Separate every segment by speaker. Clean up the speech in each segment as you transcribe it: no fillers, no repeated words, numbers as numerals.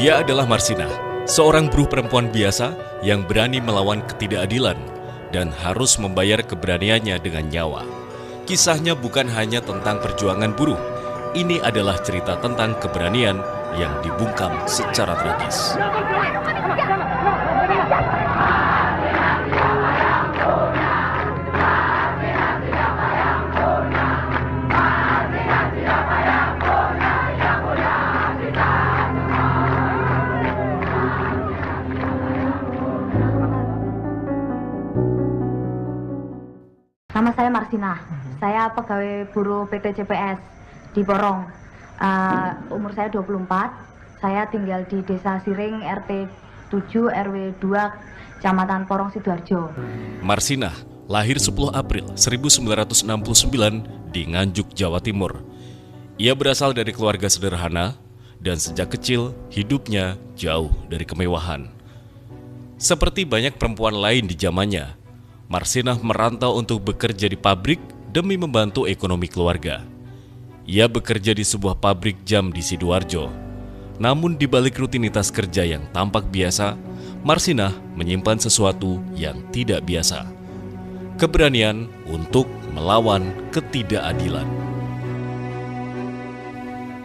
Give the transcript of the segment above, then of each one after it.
Speaker 1: Dia adalah Marsinah, seorang buruh perempuan biasa yang berani melawan ketidakadilan dan harus membayar keberaniannya dengan nyawa. Kisahnya bukan hanya tentang perjuangan buruh, ini adalah cerita tentang keberanian yang dibungkam secara tragis.
Speaker 2: Nama saya Marsinah, saya pegawai buruh PT CPS di Porong. Umur saya 24, saya tinggal di Desa Siring RT 7 RW 2 Kecamatan Porong Sidoarjo.
Speaker 1: Marsinah lahir 10 April 1969 di Nganjuk, Jawa Timur. Ia berasal dari keluarga sederhana dan sejak kecil hidupnya jauh dari kemewahan. Seperti banyak perempuan lain di zamannya, Marsinah merantau untuk bekerja di pabrik demi membantu ekonomi keluarga. Ia bekerja di sebuah pabrik jam di Sidoarjo. Namun di balik rutinitas kerja yang tampak biasa, Marsinah menyimpan sesuatu yang tidak biasa. Keberanian untuk melawan ketidakadilan.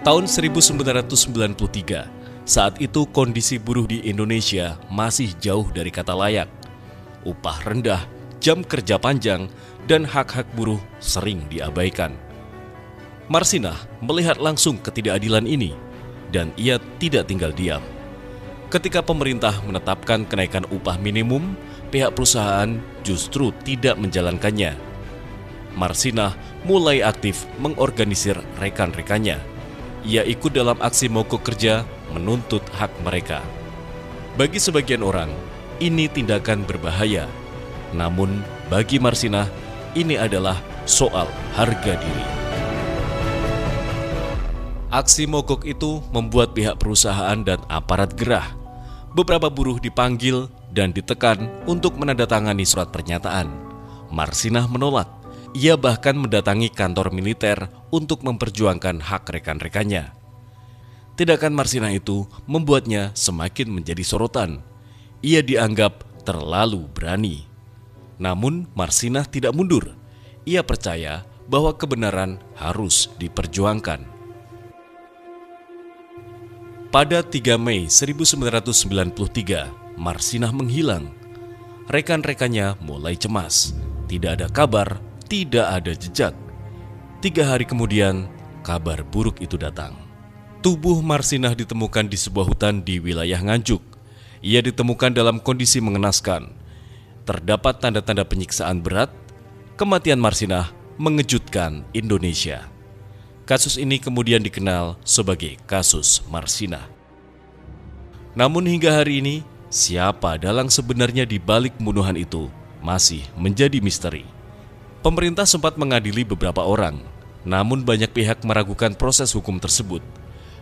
Speaker 1: Tahun 1993, saat itu kondisi buruh di Indonesia masih jauh dari kata layak. Upah rendah, jam kerja panjang, dan hak-hak buruh sering diabaikan. Marsinah melihat langsung ketidakadilan ini, dan ia tidak tinggal diam. Ketika pemerintah menetapkan kenaikan upah minimum, pihak perusahaan justru tidak menjalankannya. Marsinah mulai aktif mengorganisir rekan-rekannya. Ia ikut dalam aksi mogok kerja menuntut hak mereka. Bagi sebagian orang, ini tindakan berbahaya. Namun, bagi Marsinah, ini adalah soal harga diri. Aksi mogok itu membuat pihak perusahaan dan aparat gerah. Beberapa buruh dipanggil dan ditekan untuk menandatangani surat pernyataan. Marsinah menolak. Ia bahkan mendatangi kantor militer untuk memperjuangkan hak rekan-rekannya. Tindakan Marsinah itu membuatnya semakin menjadi sorotan. Ia dianggap terlalu berani. Namun Marsinah tidak mundur. Ia percaya bahwa kebenaran harus diperjuangkan. Pada 3 Mei 1993, Marsinah menghilang. Rekan-rekannya mulai cemas. Tidak ada kabar, tidak ada jejak. 3 hari kemudian, kabar buruk itu datang. Tubuh Marsinah ditemukan di sebuah hutan di wilayah Nganjuk. Ia ditemukan dalam kondisi mengenaskan. Terdapat tanda-tanda penyiksaan berat. Kematian Marsinah mengejutkan Indonesia. Kasus ini kemudian dikenal sebagai kasus Marsinah. Namun hingga hari ini, siapa dalang sebenarnya di balik pembunuhan itu masih menjadi misteri. Pemerintah sempat mengadili beberapa orang, namun banyak pihak meragukan proses hukum tersebut.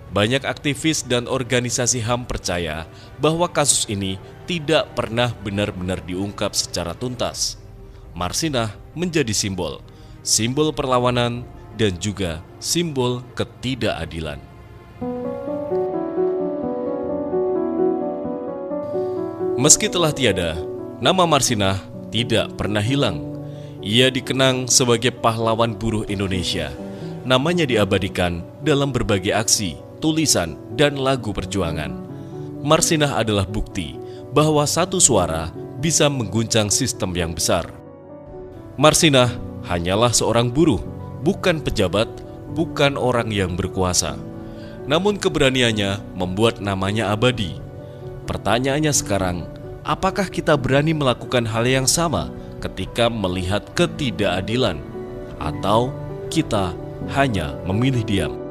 Speaker 1: Banyak aktivis dan organisasi HAM percaya bahwa kasus ini tidak pernah benar-benar diungkap secara tuntas. Marsinah menjadi simbol perlawanan dan juga simbol ketidakadilan. Meski telah tiada, nama Marsinah tidak pernah hilang. Ia dikenang sebagai pahlawan buruh Indonesia. Namanya diabadikan dalam berbagai aksi, tulisan, dan lagu perjuangan. Marsinah adalah bukti bahwa satu suara bisa mengguncang sistem yang besar. Marsinah hanyalah seorang buruh, bukan pejabat, bukan orang yang berkuasa. Namun keberaniannya membuat namanya abadi. Pertanyaannya sekarang, apakah kita berani melakukan hal yang sama ketika melihat ketidakadilan? Atau kita hanya memilih diam?